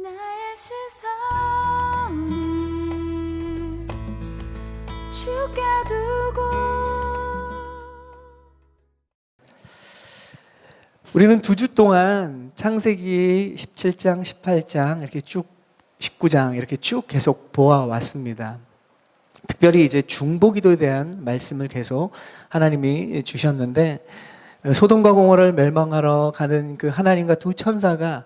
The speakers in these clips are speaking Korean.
나의 시선을 주께 두고 우리는 2주 동안 창세기 17장, 18장 이렇게 쭉 19장 이렇게 쭉 계속 보아왔습니다. 특별히 이제 중보기도에 대한 말씀을 계속 하나님이 주셨는데, 소돔과 고모라를 멸망하러 가는 그 하나님과 두 천사가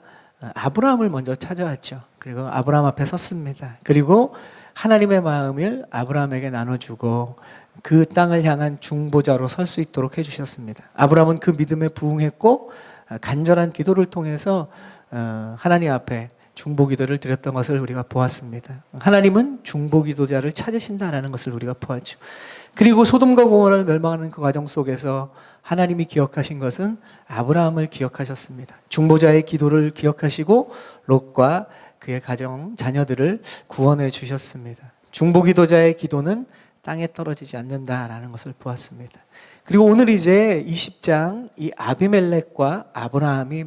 아브라함을 먼저 찾아왔죠. 그리고 아브라함 앞에 섰습니다. 그리고 하나님의 마음을 아브라함에게 나눠주고 그 땅을 향한 중보자로 설 수 있도록 해주셨습니다. 아브라함은 그 믿음에 부응했고 간절한 기도를 통해서 하나님 앞에 중보기도를 드렸던 것을 우리가 보았습니다. 하나님은 중보기도자를 찾으신다라는 것을 우리가 보았죠. 그리고 소돔과 고모라를 멸망하는 그 과정 속에서 하나님이 기억하신 것은 아브라함을 기억하셨습니다. 중보자의 기도를 기억하시고 롯과 그의 가정, 자녀들을 구원해 주셨습니다. 중보기도자의 기도는 땅에 떨어지지 않는다라는 것을 보았습니다. 그리고 오늘 이제 20장 이 아비멜렉과 아브라함이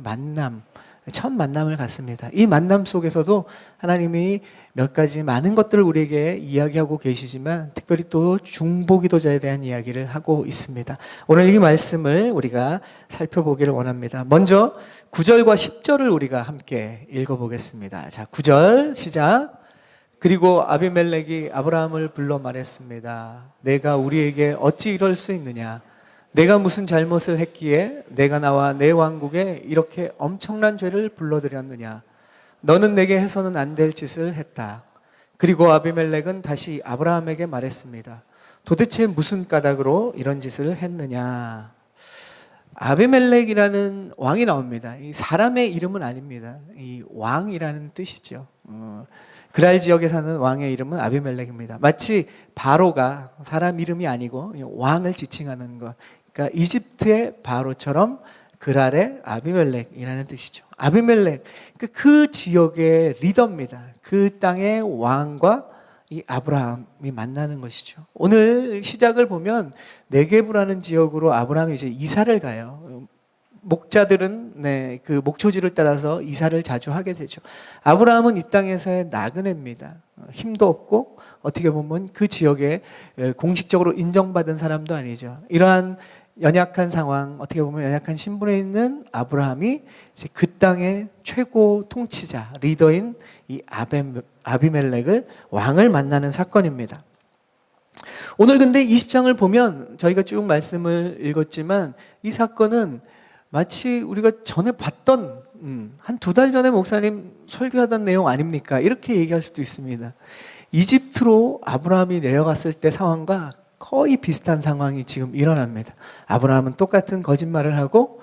첫 만남을 갖습니다. 이 만남 속에서도 하나님이 몇 가지 많은 것들을 우리에게 이야기하고 계시지만 특별히 또 중보기도자에 대한 이야기를 하고 있습니다. 오늘 이 말씀을 우리가 살펴보기를 원합니다. 먼저 9절과 10절을 우리가 함께 읽어보겠습니다. 자, 9절 시작. 그리고 아비멜렉이 아브라함을 불러 말했습니다. 내가 우리에게 어찌 이럴 수 있느냐? 내가 무슨 잘못을 했기에 내가 나와 내 왕국에 이렇게 엄청난 죄를 불러들였느냐? 너는 내게 해서는 안 될 짓을 했다. 그리고 아비멜렉은 다시 아브라함에게 말했습니다. 도대체 무슨 까닭으로 이런 짓을 했느냐? 아비멜렉이라는 왕이 나옵니다. 이 사람의 이름은 아닙니다. 이 왕이라는 뜻이죠. 그랄 지역에 사는 왕의 이름은 아비멜렉입니다. 마치 바로가 사람 이름이 아니고 왕을 지칭하는 것. 그러니까 이집트의 바로처럼 그랄의 아비멜렉이라는 뜻이죠. 아비멜렉, 그 지역의 리더입니다. 그 땅의 왕과 이 아브라함이 만나는 것이죠. 오늘 시작을 보면 네게브라는 지역으로 아브라함이 이제 이사를 가요. 목자들은 그 목초지를 따라서 이사를 자주 하게 되죠. 아브라함은 이 땅에서의 나그네입니다. 힘도 없고 어떻게 보면 그 지역에 공식적으로 인정받은 사람도 아니죠. 이러한 연약한 상황, 어떻게 보면 연약한 신분에 있는 아브라함이 이제 그 땅의 최고 통치자, 리더인 이 아비멜렉을 왕을 만나는 사건입니다. 오늘 근데 20장을 보면 저희가 쭉 말씀을 읽었지만 이 사건은 마치 우리가 전에 봤던 한 2달 전에 목사님 설교하던 내용 아닙니까? 이렇게 얘기할 수도 있습니다. 이집트로 아브라함이 내려갔을 때 상황과 거의 비슷한 상황이 지금 일어납니다. 아브라함은 똑같은 거짓말을 하고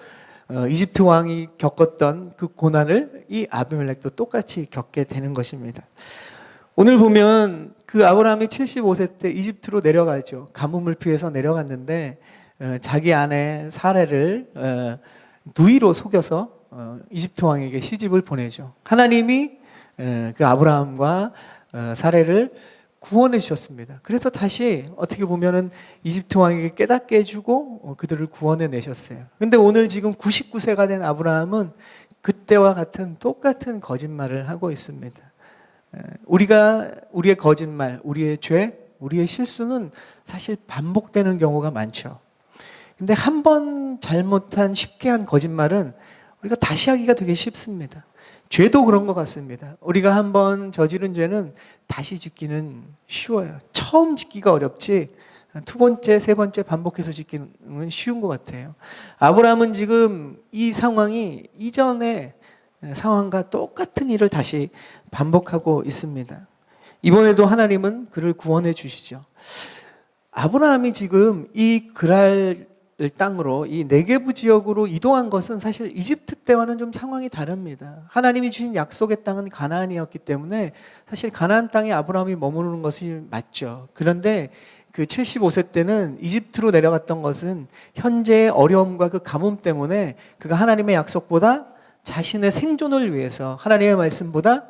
이집트 왕이 겪었던 그 고난을 이 아비멜렉도 똑같이 겪게 되는 것입니다. 오늘 보면 그 아브라함이 75세 때 이집트로 내려가죠. 가뭄을 피해서 내려갔는데 자기 아내 사레를 누이로 속여서 이집트 왕에게 시집을 보내죠. 하나님이 그 아브라함과 사레를 구원해 주셨습니다. 그래서 다시 어떻게 보면은 이집트 왕에게 깨닫게 해주고 그들을 구원해 내셨어요. 근데 오늘 지금 99세가 된 아브라함은 그때와 같은 똑같은 거짓말을 하고 있습니다. 우리의 거짓말, 우리의 죄, 우리의 실수는 사실 반복되는 경우가 많죠. 근데 한 번 잘못한 쉽게 한 거짓말은 우리가 다시 하기가 되게 쉽습니다. 죄도 그런 것 같습니다. 우리가 한 번 저지른 죄는 다시 짓기는 쉬워요. 처음 짓기가 어렵지 2번째, 3번째 반복해서 짓기는 쉬운 것 같아요. 아브라함은 지금 이 상황이 이전의 상황과 똑같은 일을 다시 반복하고 있습니다. 이번에도 하나님은 그를 구원해 주시죠. 아브라함이 지금 이 그랄 땅으로 이 네게브 지역으로 이동한 것은 사실 이집트 때와는 좀 상황이 다릅니다. 하나님이 주신 약속의 땅은 가나안이었기 때문에 사실 가나안 땅에 아브라함이 머무르는 것이 맞죠. 그런데 그 75세 때는 이집트로 내려갔던 것은 현재의 어려움과 그 가뭄 때문에 그가 하나님의 약속보다 자신의 생존을 위해서 하나님의 말씀보다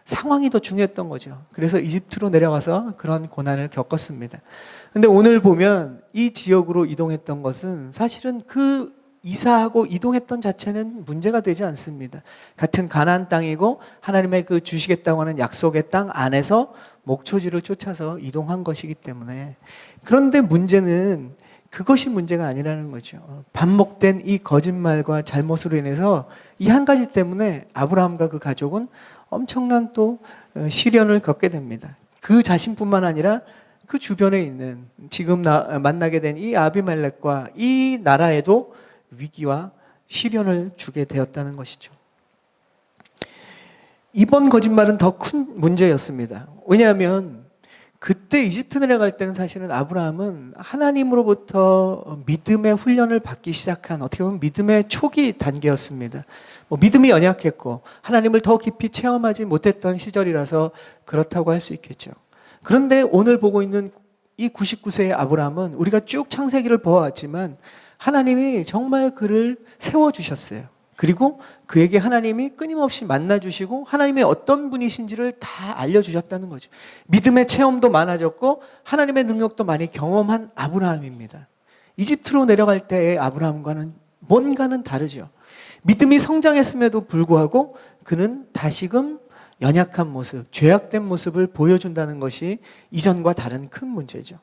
상황이 더 중요했던 거죠. 그래서 이집트로 내려가서 그런 고난을 겪었습니다. 근데 오늘 보면 이 지역으로 이동했던 것은 사실은 그 이사하고 이동했던 자체는 문제가 되지 않습니다. 같은 가나안 땅이고 하나님의 그 주시겠다고 하는 약속의 땅 안에서 목초지를 쫓아서 이동한 것이기 때문에, 그런데 문제는 그것이 문제가 아니라는 거죠. 반복된 이 거짓말과 잘못으로 인해서 이 한 가지 때문에 아브라함과 그 가족은 엄청난 또 시련을 겪게 됩니다. 그 자신뿐만 아니라 그 주변에 있는 지금 만나게 된 이 아비멜렉과 이 나라에도 위기와 시련을 주게 되었다는 것이죠. 이번 거짓말은 더 큰 문제였습니다. 왜냐하면 그때 이집트 내려갈 때는 사실은 아브라함은 하나님으로부터 믿음의 훈련을 받기 시작한, 어떻게 보면 믿음의 초기 단계였습니다. 믿음이 연약했고 하나님을 더 깊이 체험하지 못했던 시절이라서 그렇다고 할 수 있겠죠. 그런데 오늘 보고 있는 이 99세의 아브라함은 우리가 쭉 창세기를 보아왔지만 하나님이 정말 그를 세워주셨어요. 그리고 그에게 하나님이 끊임없이 만나주시고 하나님의 어떤 분이신지를 다 알려주셨다는 거죠. 믿음의 체험도 많아졌고 하나님의 능력도 많이 경험한 아브라함입니다. 이집트로 내려갈 때의 아브라함과는 뭔가는 다르죠. 믿음이 성장했음에도 불구하고 그는 다시금 연약한 모습, 죄악된 모습을 보여준다는 것이 이전과 다른 큰 문제죠.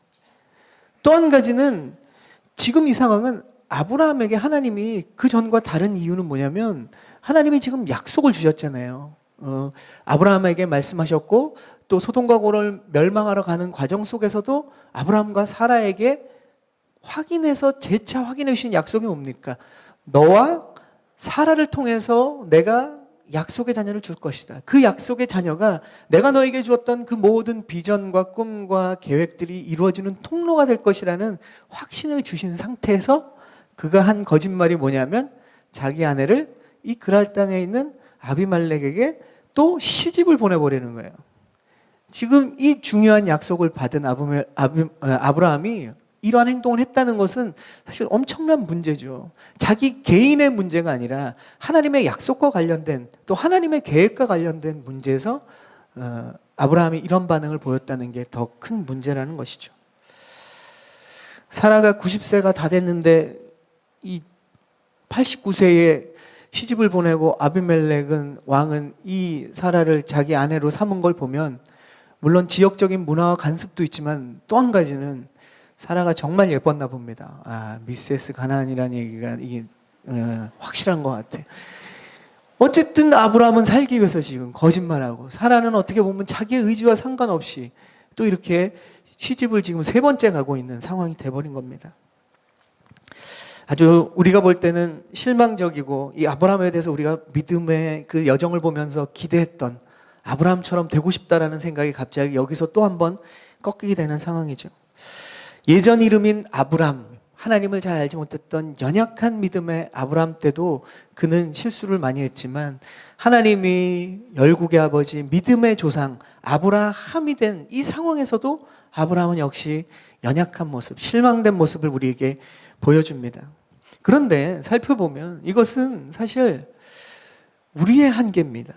또 한 가지는 지금 이 상황은 아브라함에게 하나님이 그 전과 다른 이유는 뭐냐면 하나님이 지금 약속을 주셨잖아요. 아브라함에게 말씀하셨고 또 소돔과 고모라를 멸망하러 가는 과정 속에서도 아브라함과 사라에게 확인해서 재차 확인해 주신 약속이 뭡니까? 너와 사라를 통해서 내가 약속의 자녀를 줄 것이다. 그 약속의 자녀가 내가 너에게 주었던 그 모든 비전과 꿈과 계획들이 이루어지는 통로가 될 것이라는 확신을 주신 상태에서 그가 한 거짓말이 뭐냐면 자기 아내를 이 그랄 땅에 있는 아비멜렉에게 또 시집을 보내버리는 거예요. 지금 이 중요한 약속을 받은 아브라함이 이러한 행동을 했다는 것은 사실 엄청난 문제죠. 자기 개인의 문제가 아니라 하나님의 약속과 관련된, 또 하나님의 계획과 관련된 문제에서 아브라함이 이런 반응을 보였다는 게 더 큰 문제라는 것이죠. 사라가 90세가 다 됐는데 이 89세에 시집을 보내고 아비멜렉은 왕은 이 사라를 자기 아내로 삼은 걸 보면 물론 지역적인 문화와 간섭도 있지만 또 한 가지는 사라가 정말 예뻤나 봅니다. 미세스 가나안이라는 얘기가 이게 확실한 것 같아요. 어쨌든 아브라함은 살기 위해서 지금 거짓말하고 사라는 어떻게 보면 자기의 의지와 상관없이 또 이렇게 시집을 지금 3번째 가고 있는 상황이 돼버린 겁니다. 아주 우리가 볼 때는 실망적이고 이 아브라함에 대해서 우리가 믿음의 그 여정을 보면서 기대했던 아브라함처럼 되고 싶다라는 생각이 갑자기 여기서 또 한 번 꺾이게 되는 상황이죠. 예전 이름인 아브람, 하나님을 잘 알지 못했던 연약한 믿음의 아브람 때도 그는 실수를 많이 했지만 하나님이 열국의 아버지, 믿음의 조상 아브라함이 된 이 상황에서도 아브라함은 역시 연약한 모습, 실망된 모습을 우리에게 보여줍니다. 그런데 살펴보면 이것은 사실 우리의 한계입니다.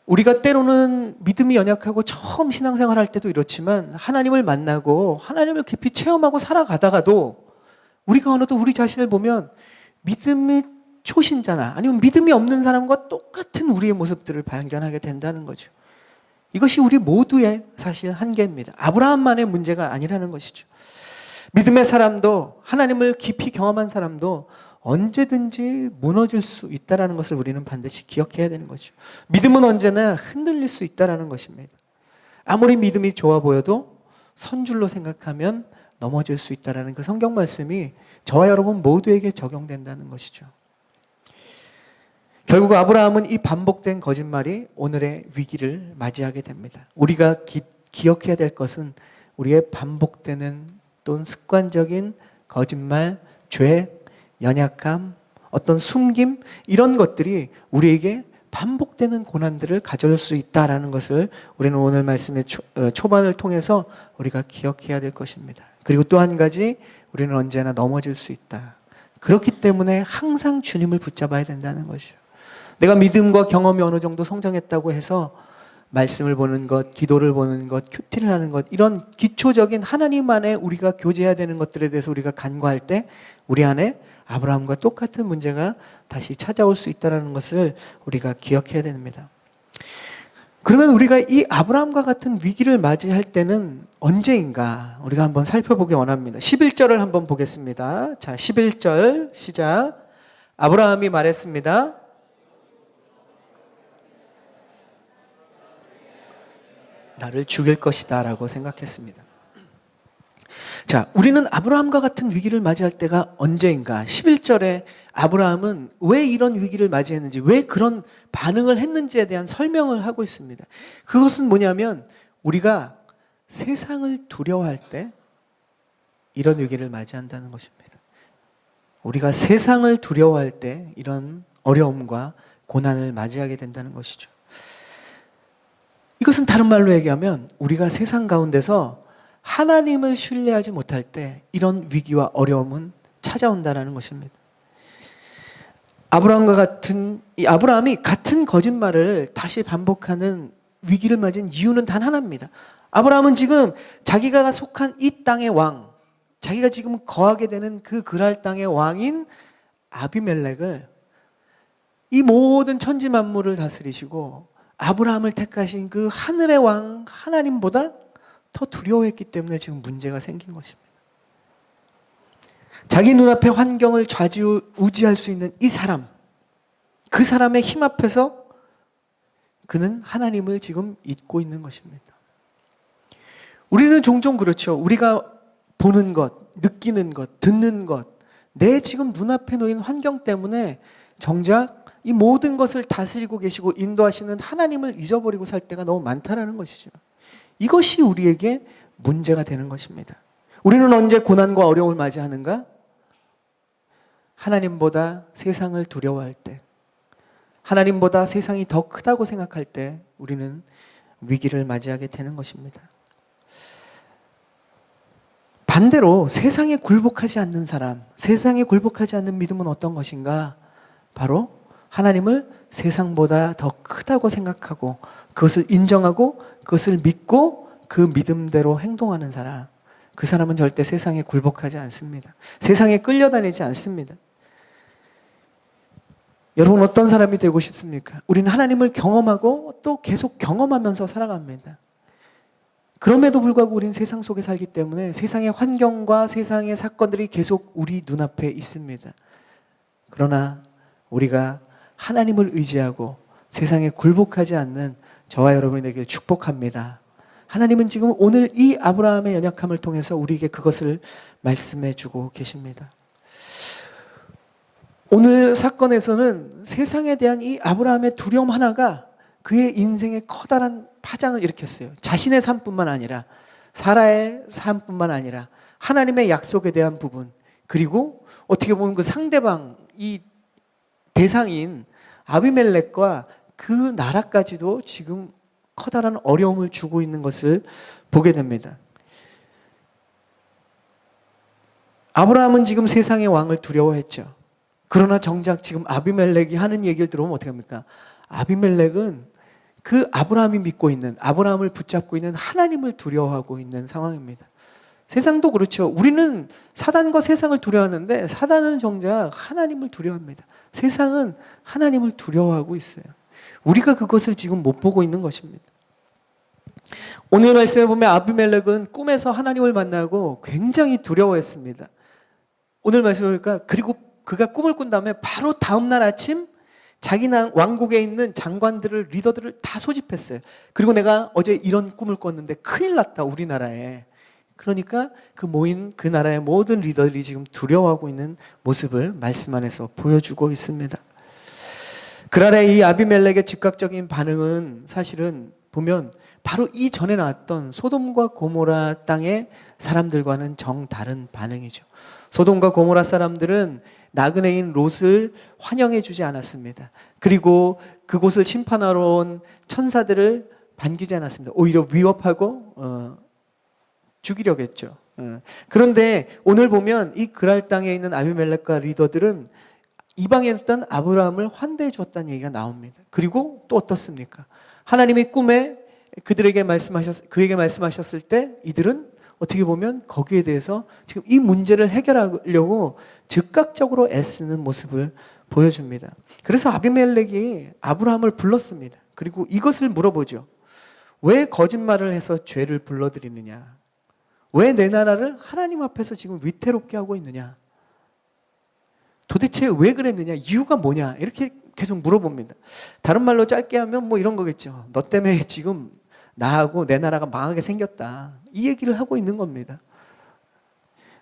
우리가 때로는 믿음이 연약하고 처음 신앙생활 할 때도 이렇지만 하나님을 만나고 하나님을 깊이 체험하고 살아가다가도 우리가 어느덧 우리 자신을 보면 믿음의 초신자나 아니면 믿음이 없는 사람과 똑같은 우리의 모습들을 발견하게 된다는 거죠. 이것이 우리 모두의 사실 한계입니다. 아브라함만의 문제가 아니라는 것이죠. 믿음의 사람도 하나님을 깊이 경험한 사람도 언제든지 무너질 수 있다는 것을 우리는 반드시 기억해야 되는 거죠. 믿음은 언제나 흔들릴 수 있다는 것입니다. 아무리 믿음이 좋아 보여도 선줄로 생각하면 넘어질 수 있다는 그 성경 말씀이 저와 여러분 모두에게 적용된다는 것이죠. 결국 아브라함은 이 반복된 거짓말이 오늘의 위기를 맞이하게 됩니다. 우리가 기억해야 될 것은 우리의 반복되는 또는 습관적인 거짓말, 죄, 연약함, 어떤 숨김 이런 것들이 우리에게 반복되는 고난들을 가져올 수 있다는 것을 우리는 오늘 말씀의 초반을 통해서 우리가 기억해야 될 것입니다. 그리고 또 한 가지 우리는 언제나 넘어질 수 있다. 그렇기 때문에 항상 주님을 붙잡아야 된다는 것이죠. 내가 믿음과 경험이 어느 정도 성장했다고 해서 말씀을 보는 것, 기도를 보는 것, 큐티를 하는 것 이런 기초적인 하나님 안에 우리가 교제해야 되는 것들에 대해서 우리가 간과할 때 우리 안에 아브라함과 똑같은 문제가 다시 찾아올 수 있다는 것을 우리가 기억해야 됩니다. 그러면 우리가 이 아브라함과 같은 위기를 맞이할 때는 언제인가 우리가 한번 살펴보기 원합니다. 11절을 한번 보겠습니다. 자, 11절 시작. 아브라함이 말했습니다. 나를 죽일 것이다 라고 생각했습니다. 자, 우리는 아브라함과 같은 위기를 맞이할 때가 언제인가? 11절에 아브라함은 왜 이런 위기를 맞이했는지, 왜 그런 반응을 했는지에 대한 설명을 하고 있습니다. 그것은 뭐냐면 우리가 세상을 두려워할 때 이런 위기를 맞이한다는 것입니다. 우리가 세상을 두려워할 때 이런 어려움과 고난을 맞이하게 된다는 것이죠. 이것은 다른 말로 얘기하면 우리가 세상 가운데서 하나님을 신뢰하지 못할 때 이런 위기와 어려움은 찾아온다는 것입니다. 아브라함이 같은 거짓말을 다시 반복하는 위기를 맞은 이유는 단 하나입니다. 아브라함은 지금 자기가 속한 이 땅의 왕, 자기가 지금 거하게 되는 그 그랄 땅의 왕인 아비멜렉을, 이 모든 천지 만물을 다스리시고 아브라함을 택하신 그 하늘의 왕 하나님보다 더 두려워했기 때문에 지금 문제가 생긴 것입니다. 자기 눈앞의 환경을 좌지우지할 수 있는 이 사람, 그 사람의 힘 앞에서 그는 하나님을 지금 잊고 있는 것입니다. 우리는 종종 그렇죠. 우리가 보는 것, 느끼는 것, 듣는 것, 내 지금 눈앞에 놓인 환경 때문에 정작 이 모든 것을 다스리고 계시고 인도하시는 하나님을 잊어버리고 살 때가 너무 많다라는 것이죠. 이것이 우리에게 문제가 되는 것입니다. 우리는 언제 고난과 어려움을 맞이하는가? 하나님보다 세상을 두려워할 때, 하나님보다 세상이 더 크다고 생각할 때 우리는 위기를 맞이하게 되는 것입니다. 반대로 세상에 굴복하지 않는 사람, 세상에 굴복하지 않는 믿음은 어떤 것인가? 바로 하나님을 세상보다 더 크다고 생각하고 그것을 인정하고 그것을 믿고 그 믿음대로 행동하는 사람, 그 사람은 절대 세상에 굴복하지 않습니다. 세상에 끌려다니지 않습니다. 여러분, 어떤 사람이 되고 싶습니까? 우리는 하나님을 경험하고 또 계속 경험하면서 살아갑니다. 그럼에도 불구하고 우리는 세상 속에 살기 때문에 세상의 환경과 세상의 사건들이 계속 우리 눈앞에 있습니다. 그러나 우리가 하나님을 의지하고 세상에 굴복하지 않는 저와 여러분이 되길 축복합니다. 하나님은 지금 오늘 이 아브라함의 연약함을 통해서 우리에게 그것을 말씀해 주고 계십니다. 오늘 사건에서는 세상에 대한 이 아브라함의 두려움 하나가 그의 인생에 커다란 파장을 일으켰어요. 자신의 삶뿐만 아니라 사라의 삶뿐만 아니라 하나님의 약속에 대한 부분, 그리고 어떻게 보면 그 상대방, 이 대상인 아비멜렉과 그 나라까지도 지금 커다란 어려움을 주고 있는 것을 보게 됩니다. 아브라함은 지금 세상의 왕을 두려워했죠. 그러나 정작 지금 아비멜렉이 하는 얘기를 들어보면 어떻게 합니까? 아비멜렉은 그 아브라함이 믿고 있는, 아브라함을 붙잡고 있는 하나님을 두려워하고 있는 상황입니다. 세상도 그렇죠. 우리는 사단과 세상을 두려워하는데 사단은 정작 하나님을 두려워합니다. 세상은 하나님을 두려워하고 있어요. 우리가 그것을 지금 못 보고 있는 것입니다. 오늘 말씀에 보면 아비멜렉은 꿈에서 하나님을 만나고 굉장히 두려워했습니다. 오늘 말씀에 보니까 그리고 그가 꿈을 꾼 다음에 바로 다음날 아침 자기 왕국에 있는 장관들을, 리더들을 다 소집했어요. 그리고 내가 어제 이런 꿈을 꿨는데 큰일 났다, 우리나라에. 그러니까 그 모인 그 나라의 모든 리더들이 지금 두려워하고 있는 모습을 말씀 안에서 보여주고 있습니다. 그날의 이 아비멜렉의 즉각적인 반응은 사실은 보면 바로 이전에 나왔던 소돔과 고모라 땅의 사람들과는 정다른 반응이죠. 소돔과 고모라 사람들은 나그네인 롯을 환영해 주지 않았습니다. 그리고 그곳을 심판하러 온 천사들을 반기지 않았습니다. 오히려 위협하고 죽이려고 했죠. 그런데 오늘 보면 이 그랄 땅에 있는 아비멜렉과 리더들은 이방에 있던 아브라함을 환대해 주었다는 얘기가 나옵니다. 그리고 또 어떻습니까? 하나님이 꿈에 그에게 말씀하셨을 때 이들은 어떻게 보면 거기에 대해서 지금 이 문제를 해결하려고 즉각적으로 애쓰는 모습을 보여줍니다. 그래서 아비멜렉이 아브라함을 불렀습니다. 그리고 이것을 물어보죠. 왜 거짓말을 해서 죄를 불러들이느냐? 왜 내 나라를 하나님 앞에서 지금 위태롭게 하고 있느냐? 도대체 왜 그랬느냐? 이유가 뭐냐? 이렇게 계속 물어봅니다. 다른 말로 짧게 하면 뭐 이런 거겠죠. 너 때문에 지금 나하고 내 나라가 망하게 생겼다. 이 얘기를 하고 있는 겁니다.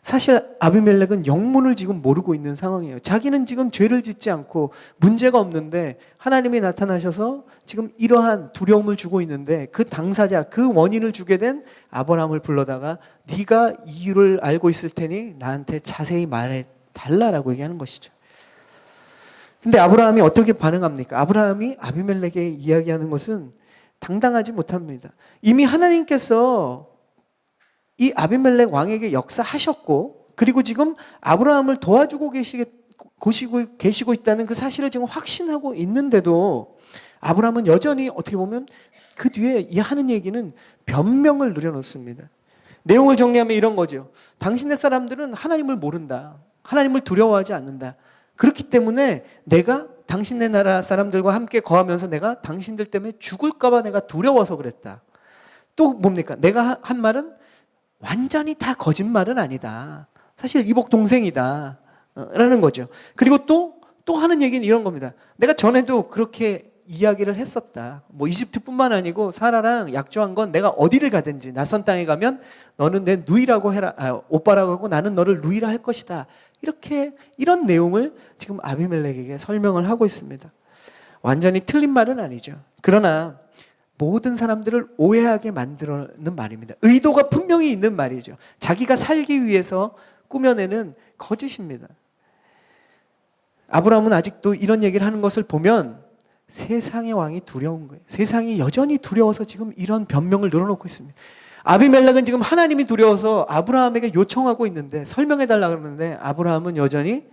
사실 아비멜렉은 영문을 지금 모르고 있는 상황이에요. 자기는 지금 죄를 짓지 않고 문제가 없는데 하나님이 나타나셔서 지금 이러한 두려움을 주고 있는데 그 당사자, 그 원인을 주게 된 아브라함을 불러다가 네가 이유를 알고 있을 테니 나한테 자세히 말해 달라라고 얘기하는 것이죠. 근데 아브라함이 어떻게 반응합니까? 아브라함이 아비멜렉에게 이야기하는 것은 당당하지 못합니다. 이미 하나님께서 이 아비멜렉 왕에게 역사하셨고, 그리고 지금 아브라함을 도와주고 계시고 있다는 그 사실을 지금 확신하고 있는데도 아브라함은 여전히 어떻게 보면 그 뒤에 이 하는 얘기는 변명을 늘여놓습니다. 내용을 정리하면 이런 거죠. 당신네 사람들은 하나님을 모른다. 하나님을 두려워하지 않는다. 그렇기 때문에 내가 당신네 나라 사람들과 함께 거하면서 내가 당신들 때문에 죽을까봐 내가 두려워서 그랬다. 또 뭡니까? 내가 한 말은 완전히 다 거짓말은 아니다. 사실 이복 동생이다. 라는 거죠. 그리고 또 하는 얘기는 이런 겁니다. 내가 전에도 그렇게 이야기를 했었다. 뭐 이집트뿐만 아니고 사라랑 약조한 건 내가 어디를 가든지 낯선 땅에 가면 너는 내 누이라고 해라, 오빠라고 하고 나는 너를 누이라 할 것이다. 이런 내용을 지금 아비멜렉에게 설명을 하고 있습니다. 완전히 틀린 말은 아니죠. 그러나 모든 사람들을 오해하게 만드는 말입니다. 의도가 분명히 있는 말이죠. 자기가 살기 위해서 꾸며내는 거짓입니다. 아브라함은 아직도 이런 얘기를 하는 것을 보면 세상의 왕이 두려운 거예요. 세상이 여전히 두려워서 지금 이런 변명을 늘어놓고 있습니다. 아비멜렉은 지금 하나님이 두려워서 아브라함에게 요청하고 있는데, 설명해달라고 그러는데 아브라함은 여전히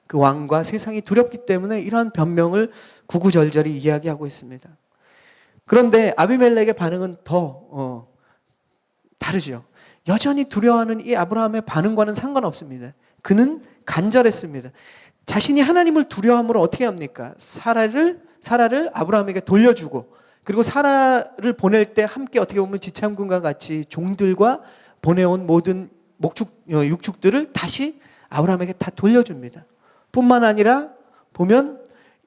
그 왕과 세상이 두렵기 때문에 이러한 변명을 구구절절히 이야기하고 있습니다. 그런데 아비멜렉의 반응은 더 다르죠. 여전히 두려워하는 이 아브라함의 반응과는 상관없습니다. 그는 간절했습니다. 자신이 하나님을 두려워함으로 어떻게 합니까? 사라를 아브라함에게 돌려주고, 그리고 사라를 보낼 때 함께 어떻게 보면 지참군과 같이 종들과 보내온 모든 육축들을 다시 아브라함에게 다 돌려줍니다. 뿐만 아니라 보면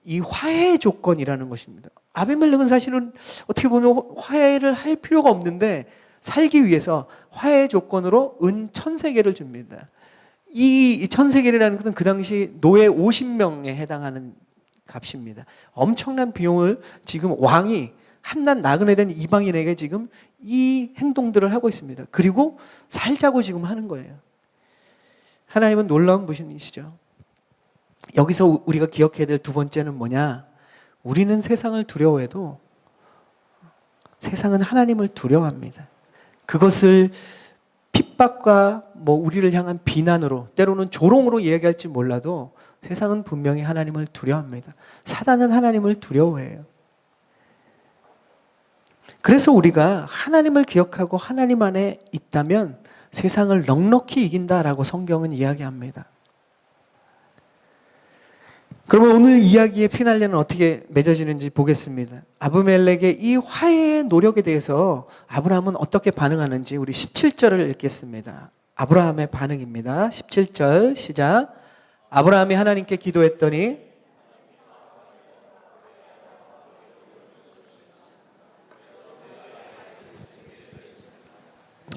이 화해의 조건이라는 것입니다. 아비멜렉은 사실은 어떻게 보면 화해를 할 필요가 없는데 살기 위해서 화해의 조건으로 은 1000세겔을 줍니다. 이 1000세겔이라는 것은 그 당시 노예 50명에 해당하는 값입니다. 엄청난 비용을 지금 왕이 한낱 나그네 된 이방인에게 지금 이 행동들을 하고 있습니다. 그리고 살자고 지금 하는 거예요. 하나님은 놀라운 분이시죠. 여기서 우리가 기억해야 될 두 번째는 뭐냐? 우리는 세상을 두려워해도 세상은 하나님을 두려워합니다. 그것을 핍박과 우리를 향한 비난으로, 때로는 조롱으로 이야기할지 몰라도 세상은 분명히 하나님을 두려워합니다. 사단은 하나님을 두려워해요. 그래서 우리가 하나님을 기억하고 하나님 안에 있다면 세상을 넉넉히 이긴다라고 성경은 이야기합니다. 그러면 오늘 이야기의 피날레는 어떻게 맺어지는지 보겠습니다. 아비멜렉의 이 화해의 노력에 대해서 아브라함은 어떻게 반응하는지 우리 17절을 읽겠습니다. 아브라함의 반응입니다. 17절 시작. 아브라함이 하나님께 기도했더니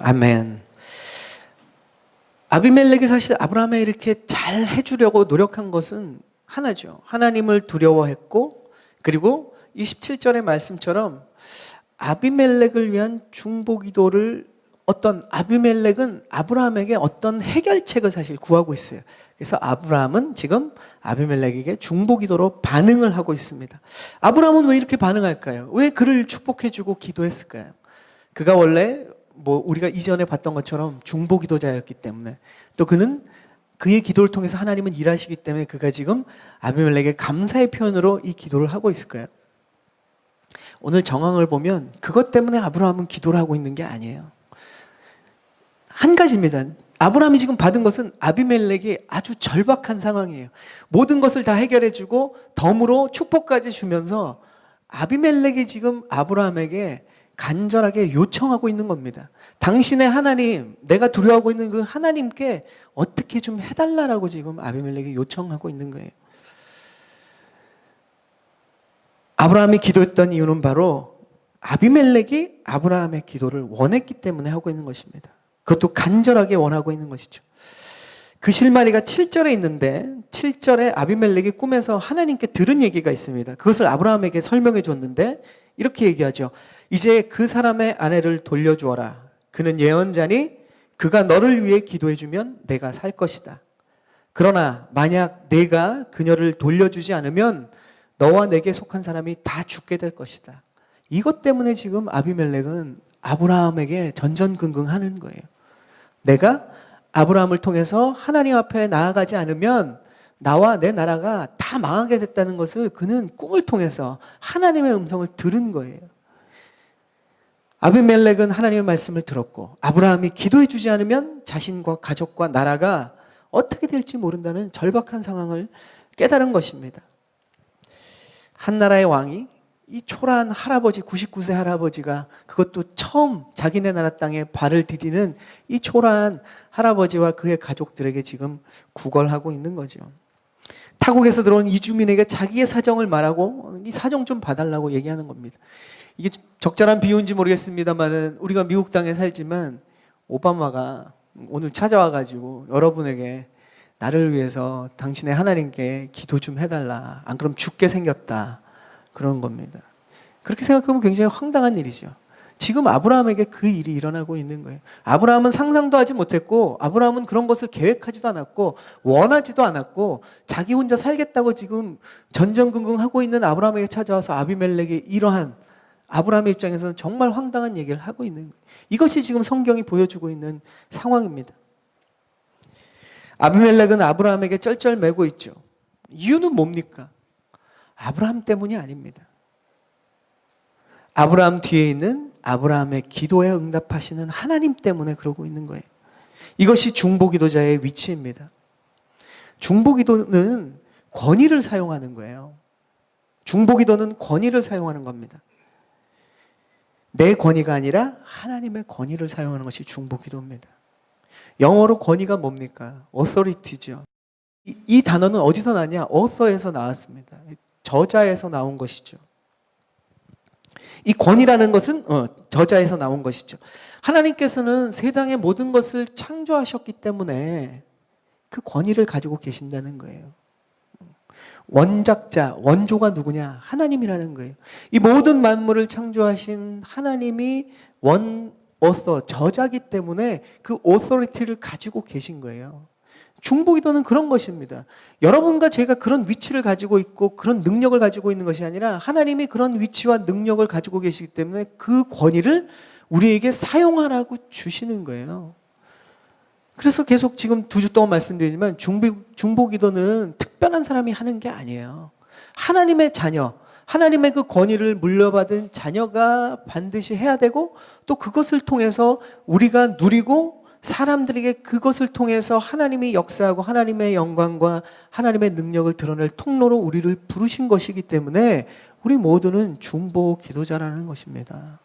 아멘. 아비멜렉이 사실 아브라함에 이렇게 잘 해주려고 노력한 것은 하나죠. 하나님을 두려워했고, 그리고 27절의 말씀처럼 아비멜렉을 위한 중보기도를 아비멜렉은 아브라함에게 어떤 해결책을 사실 구하고 있어요. 그래서 아브라함은 지금 아비멜렉에게 중보기도로 반응을 하고 있습니다. 아브라함은 왜 이렇게 반응할까요? 왜 그를 축복해주고 기도했을까요? 그가 원래 우리가 이전에 봤던 것처럼 중보기도자였기 때문에, 또 그는 그의 기도를 통해서 하나님은 일하시기 때문에 그가 지금 아비멜렉의 감사의 표현으로 이 기도를 하고 있을까요? 오늘 정황을 보면 그것 때문에 아브라함은 기도를 하고 있는 게 아니에요. 한 가지입니다. 아브라함이 지금 받은 것은 아비멜렉이 아주 절박한 상황이에요. 모든 것을 다 해결해주고 덤으로 축복까지 주면서 아비멜렉이 지금 아브라함에게 간절하게 요청하고 있는 겁니다. 당신의 하나님, 내가 두려워하고 있는 그 하나님께 어떻게 좀 해달라고 지금 아비멜렉이 요청하고 있는 거예요. 아브라함이 기도했던 이유는 바로 아비멜렉이 아브라함의 기도를 원했기 때문에 하고 있는 것입니다. 그것도 간절하게 원하고 있는 것이죠. 그 실마리가 7절에 있는데 7절에 아비멜렉이 꿈에서 하나님께 들은 얘기가 있습니다. 그것을 아브라함에게 설명해 줬는데 이렇게 얘기하죠. 이제 그 사람의 아내를 돌려주어라. 그는 예언자니 그가 너를 위해 기도해주면 내가 살 것이다. 그러나 만약 내가 그녀를 돌려주지 않으면 너와 내게 속한 사람이 다 죽게 될 것이다. 이것 때문에 지금 아비멜렉은 아브라함에게 전전긍긍하는 거예요. 내가 아브라함을 통해서 하나님 앞에 나아가지 않으면 나와 내 나라가 다 망하게 됐다는 것을 그는 꿈을 통해서 하나님의 음성을 들은 거예요. 아비멜렉은 하나님의 말씀을 들었고 아브라함이 기도해 주지 않으면 자신과 가족과 나라가 어떻게 될지 모른다는 절박한 상황을 깨달은 것입니다. 한 나라의 왕이 이 초라한 할아버지, 99세 할아버지가 그것도 처음 자기네 나라 땅에 발을 디디는 이 초라한 할아버지와 그의 가족들에게 지금 구걸하고 있는 거죠. 타국에서 들어온 이주민에게 자기의 사정을 말하고 이 사정 좀 봐달라고 얘기하는 겁니다. 이게 적절한 비유인지 모르겠습니다만 우리가 미국 땅에 살지만 오바마가 오늘 찾아와가지고 여러분에게 나를 위해서 당신의 하나님께 기도 좀 해달라. 안 그럼 죽게 생겼다. 그런 겁니다. 그렇게 생각하면 굉장히 황당한 일이죠. 지금 아브라함에게 그 일이 일어나고 있는 거예요. 아브라함은 상상도 하지 못했고 아브라함은 그런 것을 계획하지도 않았고 원하지도 않았고 자기 혼자 살겠다고 지금 전전긍긍하고 있는 아브라함에게 찾아와서 아비멜렉이 이러한 아브라함의 입장에서는 정말 황당한 얘기를 하고 있는 거예요. 이것이 지금 성경이 보여주고 있는 상황입니다. 아비멜렉은 아브라함에게 쩔쩔매고 있죠. 이유는 뭡니까? 아브라함 때문이 아닙니다. 아브라함 뒤에 있는 아브라함의 기도에 응답하시는 하나님 때문에 그러고 있는 거예요. 이것이 중보기도자의 위치입니다. 중보기도는 권위를 사용하는 거예요. 중보기도는 권위를 사용하는 겁니다. 내 권위가 아니라 하나님의 권위를 사용하는 것이 중보기도입니다. 영어로 권위가 뭡니까? authority죠. 이 단어는 어디서 나냐? author에서 나왔습니다. 저자에서 나온 것이죠. 이 권위라는 것은 저자에서 나온 것이죠. 하나님께서는 세상의 모든 것을 창조하셨기 때문에 그 권위를 가지고 계신다는 거예요. 원작자, 원조가 누구냐? 하나님이라는 거예요. 이 모든 만물을 창조하신 하나님이 author, 저자기 때문에 그 authority를 가지고 계신 거예요. 중보기도는 그런 것입니다. 여러분과 제가 그런 위치를 가지고 있고 그런 능력을 가지고 있는 것이 아니라 하나님이 그런 위치와 능력을 가지고 계시기 때문에 그 권위를 우리에게 사용하라고 주시는 거예요. 그래서 계속 지금 2주 동안 말씀드리지만 중보기도는 특별한 사람이 하는 게 아니에요. 하나님의 자녀, 하나님의 그 권위를 물려받은 자녀가 반드시 해야 되고 또 그것을 통해서 우리가 누리고 사람들에게 그것을 통해서 하나님이 역사하고 하나님의 영광과 하나님의 능력을 드러낼 통로로 우리를 부르신 것이기 때문에 우리 모두는 중보 기도자라는 것입니다.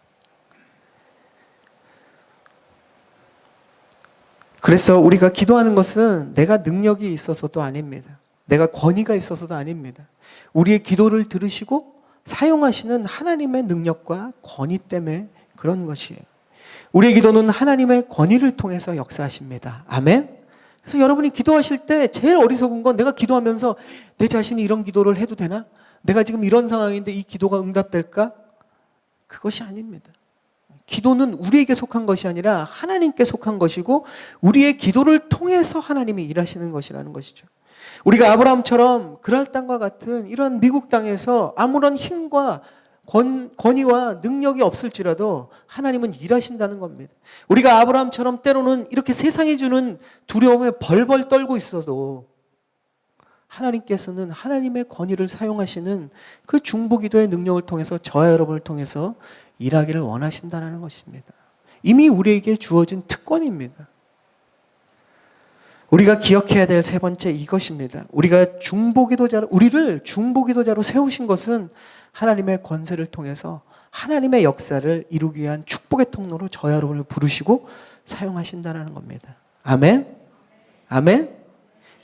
그래서 우리가 기도하는 것은 내가 능력이 있어서도 아닙니다. 내가 권위가 있어서도 아닙니다. 우리의 기도를 들으시고 사용하시는 하나님의 능력과 권위 때문에 그런 것이에요. 우리의 기도는 하나님의 권위를 통해서 역사하십니다. 아멘? 그래서 여러분이 기도하실 때 제일 어리석은 건 내가 기도하면서 내 자신이 이런 기도를 해도 되나? 내가 지금 이런 상황인데 이 기도가 응답될까? 그것이 아닙니다. 기도는 우리에게 속한 것이 아니라 하나님께 속한 것이고 우리의 기도를 통해서 하나님이 일하시는 것이라는 것이죠. 우리가 아브라함처럼 그랄 땅과 같은 이런 미국 땅에서 아무런 힘과 권위와 능력이 없을지라도 하나님은 일하신다는 겁니다. 우리가 아브라함처럼 때로는 이렇게 세상이 주는 두려움에 벌벌 떨고 있어도 하나님께서는 하나님의 권위를 사용하시는 그 중보기도의 능력을 통해서 저와 여러분을 통해서 일하기를 원하신다는 것입니다. 이미 우리에게 주어진 특권입니다. 우리가 기억해야 될 세 번째 이것입니다. 우리를 중보기도자로 세우신 것은 하나님의 권세를 통해서 하나님의 역사를 이루기 위한 축복의 통로로 저 여러분을 부르시고 사용하신다는 겁니다. 아멘? 아멘?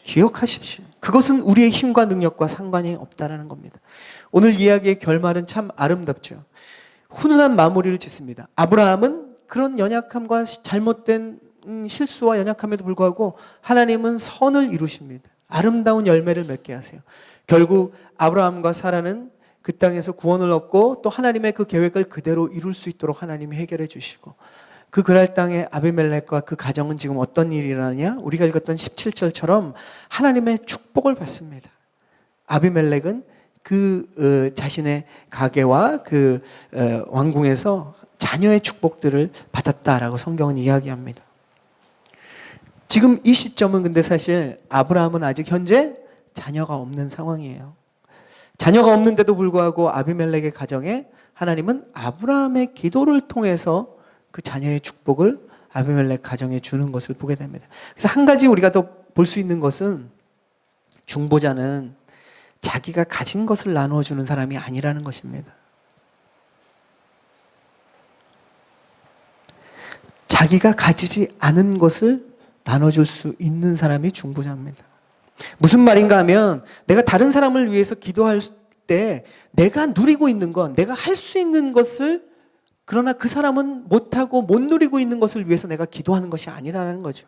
기억하십시오. 그것은 우리의 힘과 능력과 상관이 없다는 겁니다. 오늘 이야기의 결말은 참 아름답죠. 훈훈한 마무리를 짓습니다. 아브라함은 그런 연약함과 잘못된 실수와 연약함에도 불구하고 하나님은 선을 이루십니다. 아름다운 열매를 맺게 하세요. 결국 아브라함과 사라는 그 땅에서 구원을 얻고 또 하나님의 그 계획을 그대로 이룰 수 있도록 하나님이 해결해 주시고, 그 그랄 땅의 아비멜렉과 그 가정은 지금 어떤 일이 일어나냐? 우리가 읽었던 17절처럼 하나님의 축복을 받습니다. 아비멜렉은 자신의 가게와 왕궁에서 자녀의 축복들을 받았다라고 성경은 이야기합니다. 지금 이 시점은 근데 사실 아브라함은 아직 현재 자녀가 없는 상황이에요. 자녀가 없는데도 불구하고 아비멜렉의 가정에 하나님은 아브라함의 기도를 통해서 그 자녀의 축복을 아비멜렉 가정에 주는 것을 보게 됩니다. 그래서 한 가지 우리가 더 볼 수 있는 것은 중보자는 자기가 가진 것을 나누어 주는 사람이 아니라는 것입니다. 자기가 가지지 않은 것을 나눠줄 수 있는 사람이 중보자입니다. 무슨 말인가 하면 내가 다른 사람을 위해서 기도할 때 내가 누리고 있는 건, 내가 할 수 있는 것을, 그러나 그 사람은 못하고 못 누리고 있는 것을 위해서 내가 기도하는 것이 아니라는 거죠.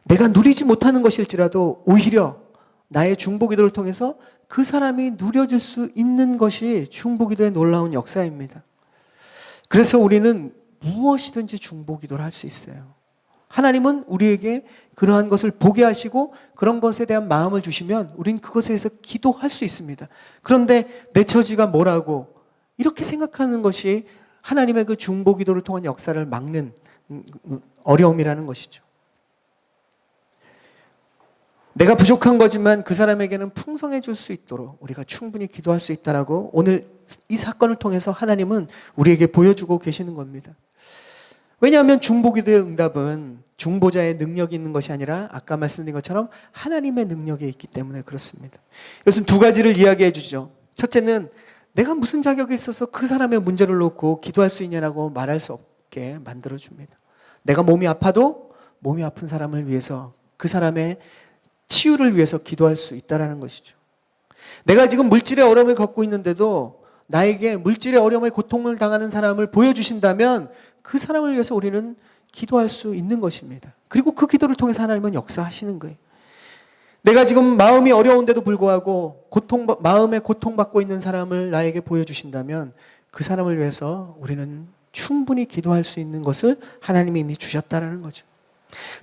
내가 누리지 못하는 것일지라도 오히려 나의 중보기도를 통해서 그 사람이 누려줄 수 있는 것이 중보기도의 놀라운 역사입니다. 그래서 우리는 무엇이든지 중보기도를 할 수 있어요. 하나님은 우리에게 그러한 것을 보게 하시고 그런 것에 대한 마음을 주시면 우린 그것에 대해서 기도할 수 있습니다. 그런데 내 처지가 뭐라고 이렇게 생각하는 것이 하나님의 그 중보기도를 통한 역사를 막는 어려움이라는 것이죠. 내가 부족한 거지만 그 사람에게는 풍성해 줄 수 있도록 우리가 충분히 기도할 수 있다라고 오늘 이 사건을 통해서 하나님은 우리에게 보여주고 계시는 겁니다. 왜냐하면 중보기도의 응답은 중보자의 능력이 있는 것이 아니라 아까 말씀드린 것처럼 하나님의 능력이 있기 때문에 그렇습니다. 이것은 두 가지를 이야기해 주죠. 첫째는 내가 무슨 자격이 있어서 그 사람의 문제를 놓고 기도할 수 있냐라고 말할 수 없게 만들어줍니다. 내가 몸이 아파도 몸이 아픈 사람을 위해서 그 사람의 치유를 위해서 기도할 수 있다는 것이죠. 내가 지금 물질의 어려움을 겪고 있는데도 나에게 물질의 어려움에 고통을 당하는 사람을 보여주신다면 그 사람을 위해서 우리는 기도할 수 있는 것입니다. 그리고 그 기도를 통해서 하나님은 역사하시는 거예요. 내가 지금 마음이 어려운데도 불구하고 마음에 고통받고 있는 사람을 나에게 보여주신다면 그 사람을 위해서 우리는 충분히 기도할 수 있는 것을 하나님이 이미 주셨다는 거죠.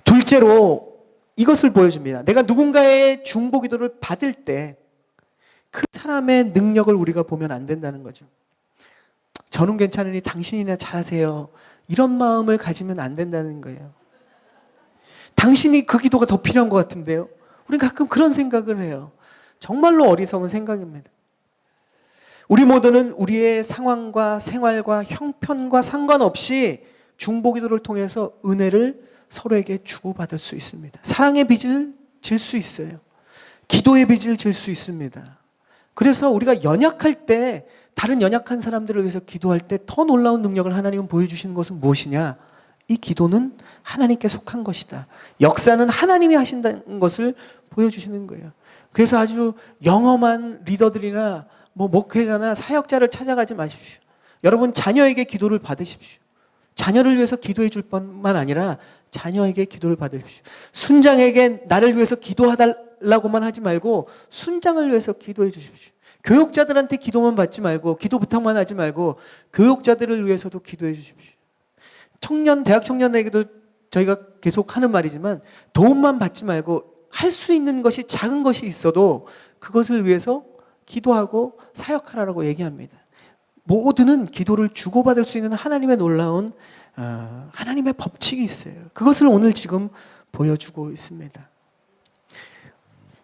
둘째로 이것을 보여줍니다. 내가 누군가의 중보기도를 받을 때 그 사람의 능력을 우리가 보면 안 된다는 거죠. 저는 괜찮으니 당신이나 잘하세요. 이런 마음을 가지면 안 된다는 거예요. 당신이 그 기도가 더 필요한 것 같은데요. 우리는 가끔 그런 생각을 해요. 정말로 어리석은 생각입니다. 우리 모두는 우리의 상황과 생활과 형편과 상관없이 중보기도를 통해서 은혜를 서로에게 주고받을 수 있습니다. 사랑의 빚을 질 수 있어요. 기도의 빚을 질 수 있습니다. 그래서 우리가 연약할 때 다른 연약한 사람들을 위해서 기도할 때 더 놀라운 능력을 하나님은 보여주시는 것은 무엇이냐? 이 기도는 하나님께 속한 것이다. 역사는 하나님이 하신다는 것을 보여주시는 거예요. 그래서 아주 영험한 리더들이나 목회자나 사역자를 찾아가지 마십시오. 여러분 자녀에게 기도를 받으십시오. 자녀를 위해서 기도해 줄 뿐만 아니라 자녀에게 기도를 받으십시오. 순장에게 나를 위해서 기도하달라고만 하지 말고 순장을 위해서 기도해 주십시오. 교육자들한테 기도만 받지 말고 기도 부탁만 하지 말고 교육자들을 위해서도 기도해 주십시오. 대학 청년에게도 저희가 계속 하는 말이지만 도움만 받지 말고 할 수 있는 것이 작은 것이 있어도 그것을 위해서 기도하고 사역하라고 얘기합니다. 모두는 기도를 주고받을 수 있는 하나님의 놀라운 하나님의 법칙이 있어요. 그것을 오늘 지금 보여주고 있습니다.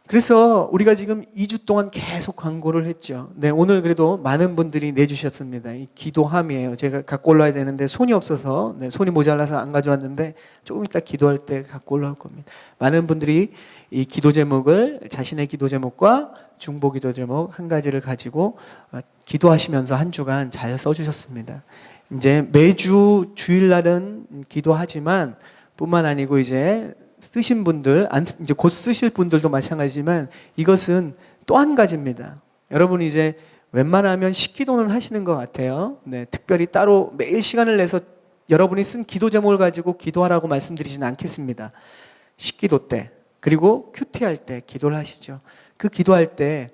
그래서 우리가 지금 2주 동안 계속 광고를 했죠. 네, 오늘 그래도 많은 분들이 내주셨습니다. 이 기도함이에요. 제가 갖고 올라야 되는데 손이 없어서, 네, 손이 모자라서 안 가져왔는데 조금 이따 기도할 때 갖고 올라올 겁니다. 많은 분들이 이 기도 제목을 자신의 기도 제목과 중보 기도 제목 한 가지를 가지고 기도하시면서 한 주간 잘 써주셨습니다. 이제 매주 주일날은 기도하지만 뿐만 아니고 이제 쓰신 분들, 이제 곧 쓰실 분들도 마찬가지지만 이것은 또 한 가지입니다. 여러분 이제 웬만하면 식기도는 하시는 것 같아요. 네, 특별히 따로 매일 시간을 내서 여러분이 쓴 기도 제목을 가지고 기도하라고 말씀드리진 않겠습니다. 식기도 때, 그리고 큐티할 때 기도를 하시죠. 그 기도할 때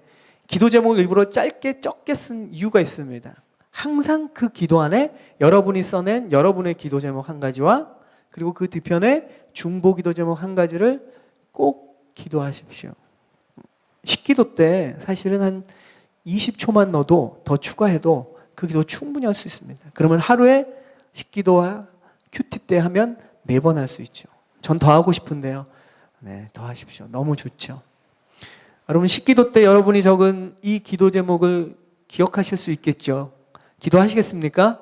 기도 제목을 일부러 짧게 적게 쓴 이유가 있습니다. 항상 그 기도 안에 여러분이 써낸 여러분의 기도 제목 한 가지와 그리고 그 뒤편에 중보 기도 제목 한 가지를 꼭 기도하십시오. 식기도 때 사실은 한 20초만 넣어도 더 추가해도 그 기도 충분히 할 수 있습니다. 그러면 하루에 식기도와 큐티 때 하면 4번 할 수 있죠. 전 더 하고 싶은데요. 네, 더 하십시오. 너무 좋죠. 여러분 식기도 때 여러분이 적은 이 기도 제목을 기억하실 수 있겠죠. 기도하시겠습니까?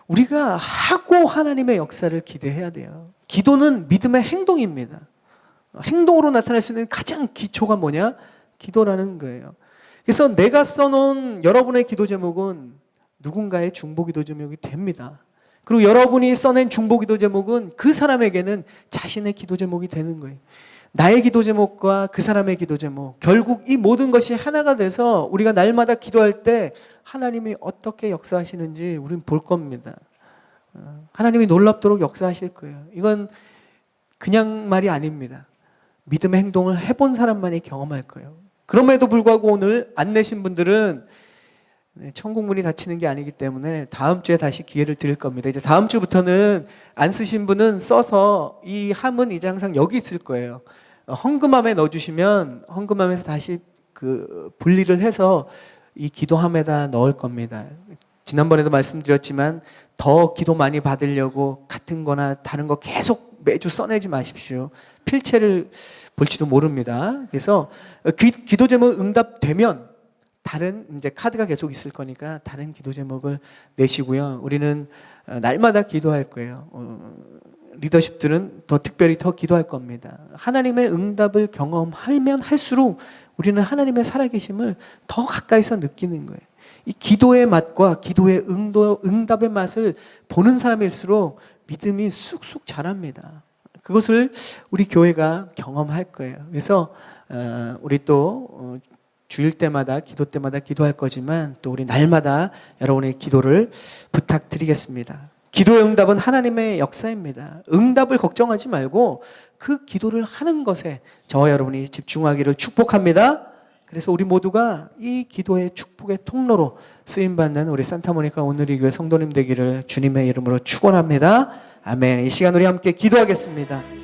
우리가 하고 하나님의 역사를 기대해야 돼요. 기도는 믿음의 행동입니다. 행동으로 나타날 수 있는 가장 기초가 뭐냐? 기도라는 거예요. 그래서 내가 써놓은 여러분의 기도 제목은 누군가의 중보 기도 제목이 됩니다. 그리고 여러분이 써낸 중보 기도 제목은 그 사람에게는 자신의 기도 제목이 되는 거예요. 나의 기도 제목과 그 사람의 기도 제목, 결국 이 모든 것이 하나가 돼서 우리가 날마다 기도할 때 하나님이 어떻게 역사하시는지 우리는 볼 겁니다. 하나님이 놀랍도록 역사하실 거예요. 이건 그냥 말이 아닙니다. 믿음의 행동을 해본 사람만이 경험할 거예요. 그럼에도 불구하고 오늘 안 내신 분들은 천국 문이 닫히는 게 아니기 때문에 다음 주에 다시 기회를 드릴 겁니다. 이제 다음 주부터는 안 쓰신 분은 써서 이 함은 이제 항상 여기 있을 거예요. 헌금함에 넣어주시면 헌금함에서 다시 그 분리를 해서 이 기도함에다 넣을 겁니다. 지난번에도 말씀드렸지만 더 기도 많이 받으려고 같은 거나 다른 거 계속 매주 써내지 마십시오. 필체를 볼지도 모릅니다. 그래서 기도 제목 응답되면 다른 이제 카드가 계속 있을 거니까 다른 기도 제목을 내시고요. 우리는 날마다 기도할 거예요. 리더십들은 더 특별히 더 기도할 겁니다. 하나님의 응답을 경험하면 할수록 우리는 하나님의 살아계심을 더 가까이서 느끼는 거예요. 이 기도의 맛과 기도의 응답의 맛을 보는 사람일수록 믿음이 쑥쑥 자랍니다. 그것을 우리 교회가 경험할 거예요. 그래서 우리 또 주일 때마다 기도 때마다 기도할 거지만 또 우리 날마다 여러분의 기도를 부탁드리겠습니다. 기도의 응답은 하나님의 역사입니다. 응답을 걱정하지 말고 그 기도를 하는 것에 저와 여러분이 집중하기를 축복합니다. 그래서 우리 모두가 이 기도의 축복의 통로로 쓰임받는 우리 산타모니카 오늘의 교회 성도님 되기를 주님의 이름으로 축원합니다. 아멘. 이 시간 우리 함께 기도하겠습니다.